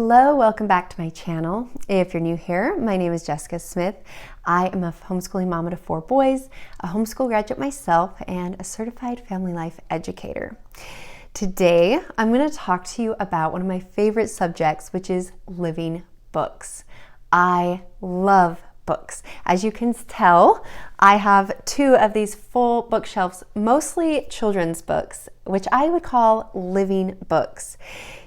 Hello, welcome back to my channel. If you're new here, my name is Jessica Smith. I am a homeschooling mama to 4 boys, a homeschool graduate myself, and a certified family life educator. Today, I'm going to talk to you about one of my favorite subjects, which is living books. I love books. As you can tell, I have 2 of these full bookshelves, mostly children's books, which I would call living books.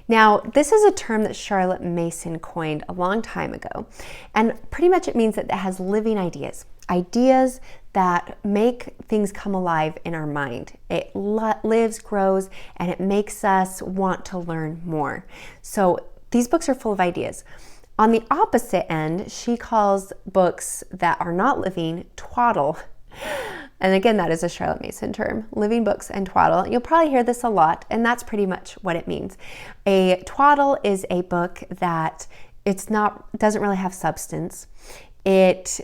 Now, this is a term that Charlotte Mason coined a long time ago, and pretty much it means that it has living ideas, ideas that make things come alive in our mind. It lives, grows, and it makes us want to learn more. So these books are full of ideas. On the opposite end, she calls books that are not living twaddle. And again, that is a Charlotte Mason term, living books and twaddle. You'll probably hear this a lot, and that's pretty much what it means. A twaddle is a book that doesn't really have substance. It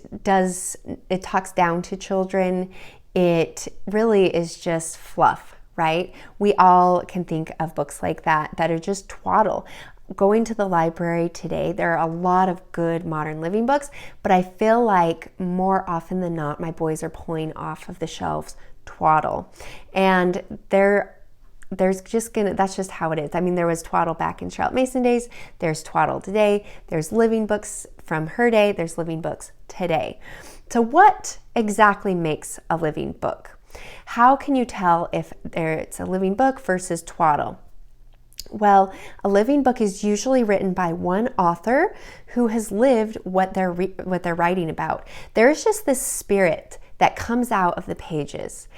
talks down to children. It really is just fluff, right? We all can think of books like that are just twaddle. Going to the library today, there are a lot of good modern living books, but I feel like more often than not, my boys are pulling off of the shelves twaddle. And that's just how it is. I mean, there was twaddle back in Charlotte Mason days, there's twaddle today, there's living books from her day, there's living books today. So what exactly makes a living book? How can you tell if it's a living book versus twaddle? Well, a living book is usually written by one author who has lived what they're writing about. There's just this spirit that comes out of the pages,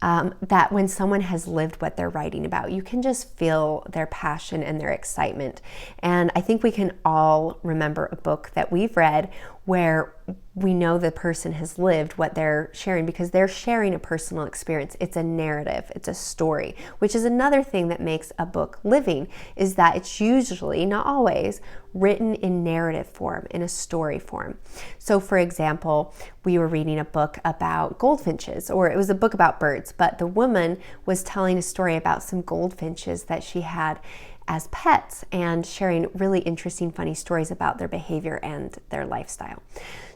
that when someone has lived what they're writing about, you can just feel their passion and their excitement. And I think we can all remember a book that we've read where we know the person has lived what they're sharing because they're sharing a personal experience. It's a narrative, it's a story, which is another thing that makes a book living, is that it's usually, not always, written in narrative form, in a story form. So for example, we were reading a book about goldfinches, or it was a book about birds, but the woman was telling a story about some goldfinches that she had as pets and sharing really interesting, funny stories about their behavior and their lifestyle.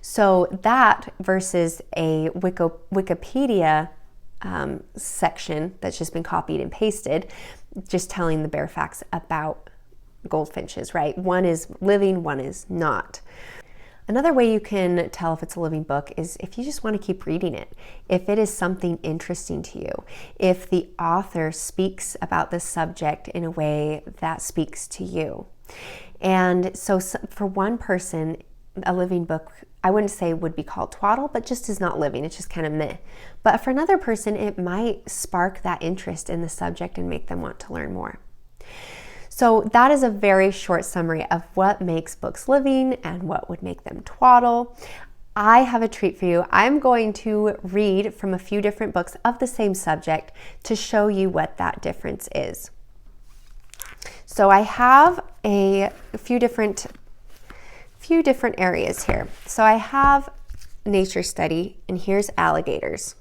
So that versus a Wikipedia section that's just been copied and pasted, just telling the bare facts about goldfinches, right? One is living, one is not. Another way you can tell if it's a living book is if you just want to keep reading it. If it is something interesting to you. If the author speaks about the subject in a way that speaks to you. And so for one person, a living book, I wouldn't say would be called twaddle, but just is not living. It's just kind of meh. But for another person, it might spark that interest in the subject and make them want to learn more. So that is a very short summary of what makes books living and what would make them twaddle. I have a treat for you. I'm going to read from a few different books of the same subject to show you what that difference is. So I have a few different areas here. So I have nature study, and here's alligators.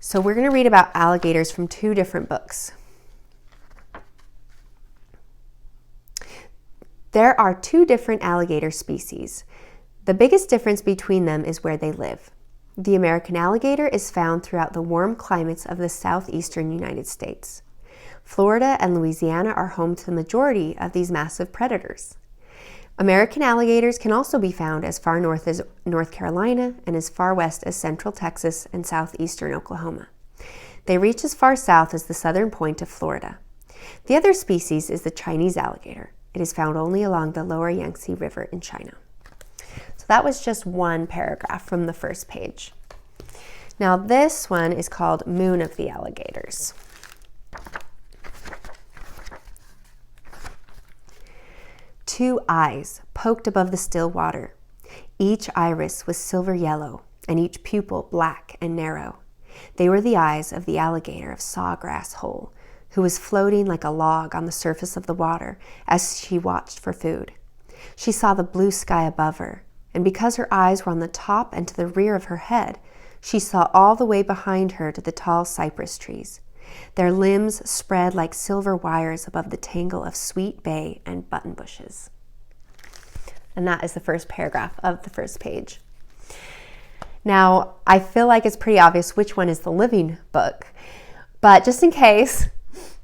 So we're going to read about alligators from 2 different books. There are 2 different alligator species. The biggest difference between them is where they live. The American alligator is found throughout the warm climates of the southeastern United States. Florida and Louisiana are home to the majority of these massive predators. American alligators can also be found as far north as North Carolina and as far west as central Texas and southeastern Oklahoma. They reach as far south as the southern point of Florida. The other species is the Chinese alligator. It is found only along the lower Yangtze River in China. So that was just one paragraph from the first page. Now this one is called Moon of the Alligators. Two eyes poked above the still water. Each iris was silver yellow, and each pupil black and narrow. They were the eyes of the alligator of Sawgrass Hole, who was floating like a log on the surface of the water as she watched for food. She saw the blue sky above her, and because her eyes were on the top and to the rear of her head, she saw all the way behind her to the tall cypress trees. Their limbs spread like silver wires above the tangle of sweet bay and button bushes. And that is the first paragraph of the first page. Now, I feel like it's pretty obvious which one is the living book, but just in case,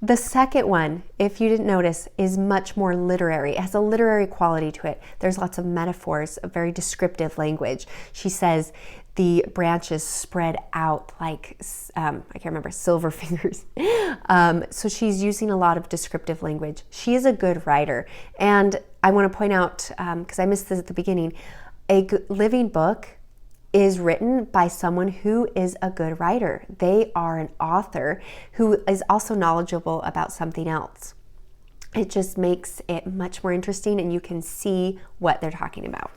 the second one, if you didn't notice, is much more literary. It has a literary quality to it. There's lots of metaphors, a very descriptive language. She says the branches spread out like, I can't remember, silver fingers. So she's using a lot of descriptive language. She is a good writer. And I want to point out, because I missed this at the beginning, a living book is written by someone who is a good writer. They are an author who is also knowledgeable about something else. It just makes it much more interesting and you can see what they're talking about.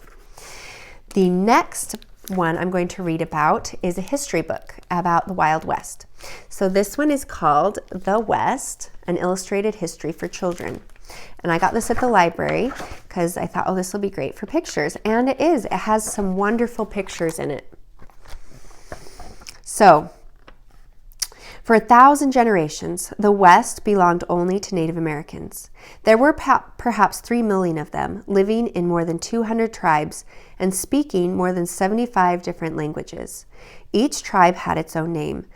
The next one I'm going to read about is a history book about the Wild West. So this one is called The West, an Illustrated History for Children. And I got this at the library because I thought, oh, this will be great for pictures. And it is. It has some wonderful pictures in it. So, for 1,000 generations, the West belonged only to Native Americans. There were perhaps 3 million of them, living in more than 200 tribes and speaking more than 75 different languages. Each tribe had its own name: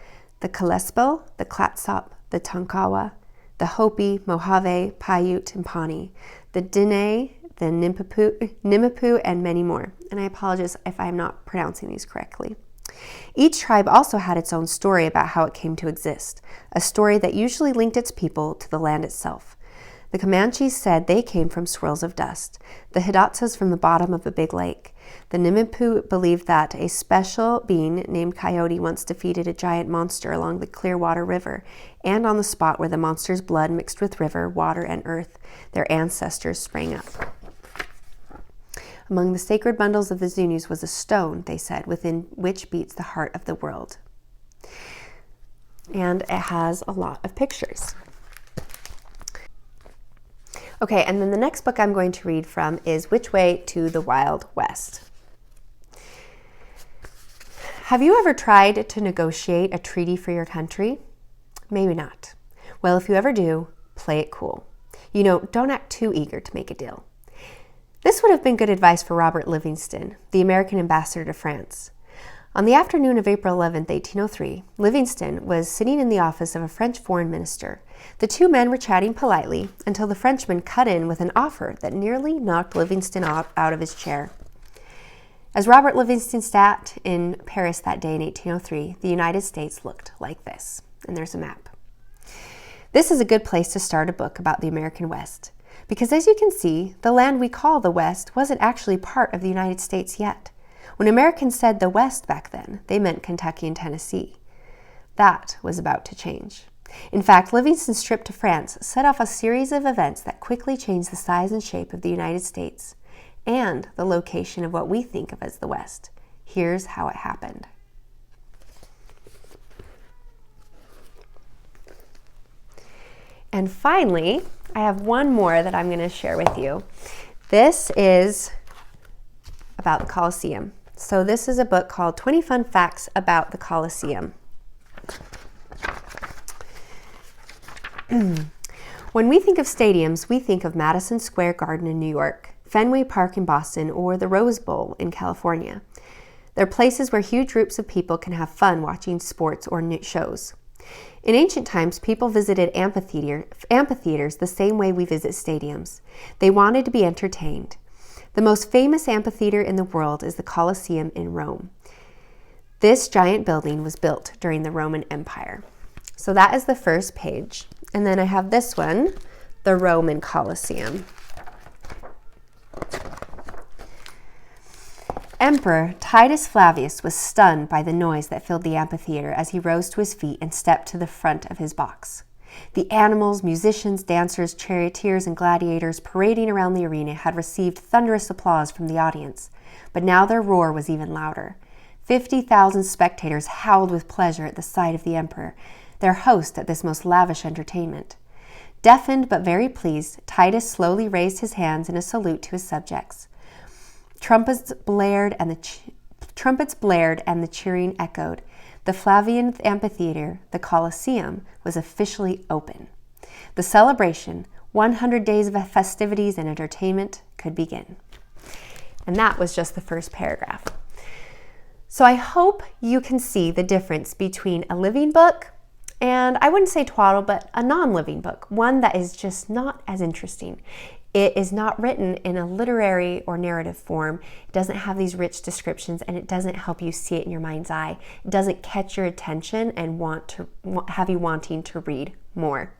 the Kalispel, the Clatsop, the Tonkawa, the Hopi, Mojave, Paiute, and Pawnee, the Dene, the Nimipu, and many more. And I apologize if I'm not pronouncing these correctly. Each tribe also had its own story about how it came to exist, a story that usually linked its people to the land itself. The Comanches said they came from swirls of dust, the Hidatsas from the bottom of a big lake. The Nimipu believed that a special being named Coyote once defeated a giant monster along the Clearwater River, and on the spot where the monster's blood mixed with river, water, and earth, their ancestors sprang up. Among the sacred bundles of the Zunus was a stone, they said, within which beats the heart of the world. And it has a lot of pictures. Okay, and then the next book I'm going to read from is Which Way to the Wild West. Have you ever tried to negotiate a treaty for your country? Maybe not. Well, if you ever do, play it cool. You know, don't act too eager to make a deal. This would have been good advice for Robert Livingston, the American ambassador to France. On the afternoon of April 11, 1803, Livingston was sitting in the office of a French foreign minister. The two men were chatting politely until the Frenchman cut in with an offer that nearly knocked Livingston out of his chair. As Robert Livingston sat in Paris that day in 1803, the United States looked like this. And there's a map. This is a good place to start a book about the American West, because as you can see, the land we call the West wasn't actually part of the United States yet. When Americans said the West back then, they meant Kentucky and Tennessee. That was about to change. In fact, Livingston's trip to France set off a series of events that quickly changed the size and shape of the United States and the location of what we think of as the West. Here's how it happened. And finally, I have one more that I'm going to share with you. This is about the Colosseum. So this is a book called 20 Fun Facts About the Colosseum. When we think of stadiums, we think of Madison Square Garden in New York, Fenway Park in Boston, or the Rose Bowl in California. They're places where huge groups of people can have fun watching sports or shows. In ancient times, people visited amphitheaters the same way we visit stadiums. They wanted to be entertained. The most famous amphitheater in the world is the Colosseum in Rome. This giant building was built during the Roman Empire. So that is the first page. And then I have this one, the Roman Colosseum. Emperor Titus Flavius was stunned by the noise that filled the amphitheater as he rose to his feet and stepped to the front of his box. The animals, musicians, dancers, charioteers, and gladiators parading around the arena had received thunderous applause from the audience, but now their roar was even louder. 50,000 spectators howled with pleasure at the sight of the emperor, their host at this most lavish entertainment. Deafened but very pleased, Titus slowly raised his hands in a salute to his subjects. Trumpets blared and the cheering echoed. the Flavian Amphitheater, the Colosseum, was officially open. The celebration, 100 days of festivities and entertainment, could begin. And that was just the first paragraph. So I hope you can see the difference between a living book and, I wouldn't say twaddle, but a non-living book, one that is just not as interesting. It is not written in a literary or narrative form. It doesn't have these rich descriptions, and it doesn't help you see it in your mind's eye. It doesn't catch your attention and have you wanting to read more.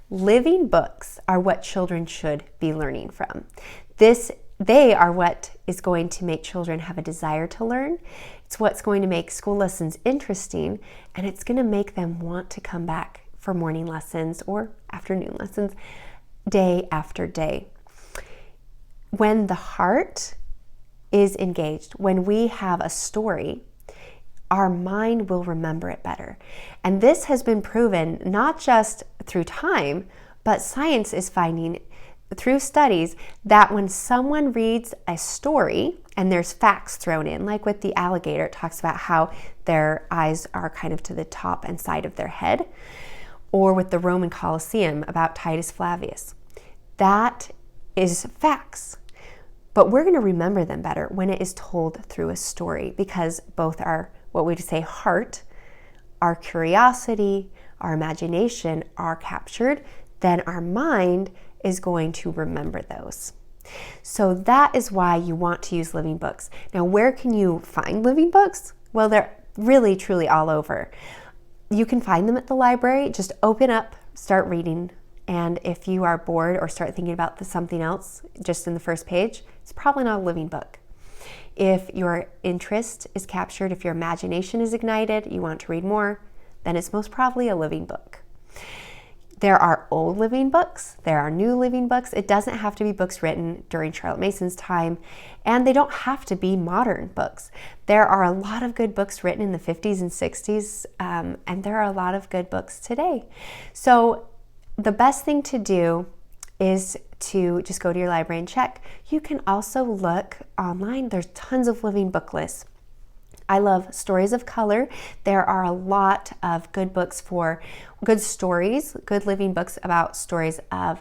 Living books are what children should be learning from. They are what is going to make children have a desire to learn. It's what's going to make school lessons interesting, and it's going to make them want to come back for morning lessons or afternoon lessons day after day. When the heart is engaged, when we have a story, our mind will remember it better. And this has been proven not just through time, but science is finding through studies that when someone reads a story and there's facts thrown in, like with the alligator, it talks about how their eyes are kind of to the top and side of their head, or with the Roman Colosseum about Titus Flavius. That is facts. But we're going to remember them better when it is told through a story, because both our, what we'd say, heart, our curiosity, our imagination are captured, then our mind is going to remember those. So that is why you want to use living books. Now, where can you find living books? Well, they're really, truly all over. You can find them at the library. Just open up, start reading. And if you are bored or start thinking about something else just in the first page, it's probably not a living book. If your interest is captured, if your imagination is ignited, you want to read more, then it's most probably a living book. There are old living books, there are new living books. It doesn't have to be books written during Charlotte Mason's time, and they don't have to be modern books. There are a lot of good books written in the 50s and 60s, and there are a lot of good books today. So the best thing to do is to just go to your library and check. You can also look online. There's tons of living book lists. I love Stories of Color. There are a lot of good books for good stories, good living books about stories of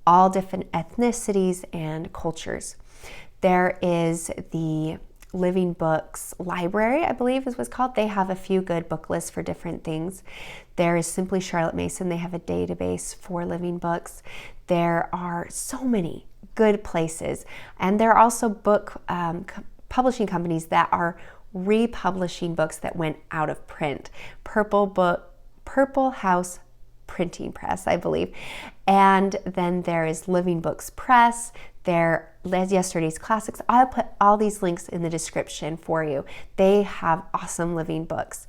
all different ethnicities and cultures. There is the Living Books Library, I believe is what's called. They have a few good book lists for different things. There is Simply Charlotte Mason. They have a database for living books. There are so many good places. And there are also book publishing companies that are republishing books that went out of print. Purple House Printing Press, I believe. And then there is Living Books Press. There, Yesterday's Classics. I'll put all these links in the description for you. They have awesome living books.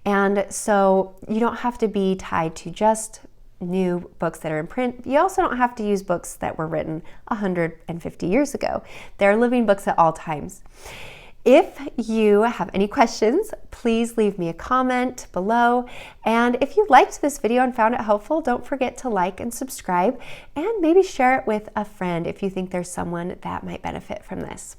And so you don't have to be tied to just new books that are in print. You also don't have to use books that were written 150 years ago. There are living books at all times. If you have any questions, please leave me a comment below. And if you liked this video and found it helpful, don't forget to like and subscribe, and maybe share it with a friend if you think there's someone that might benefit from this.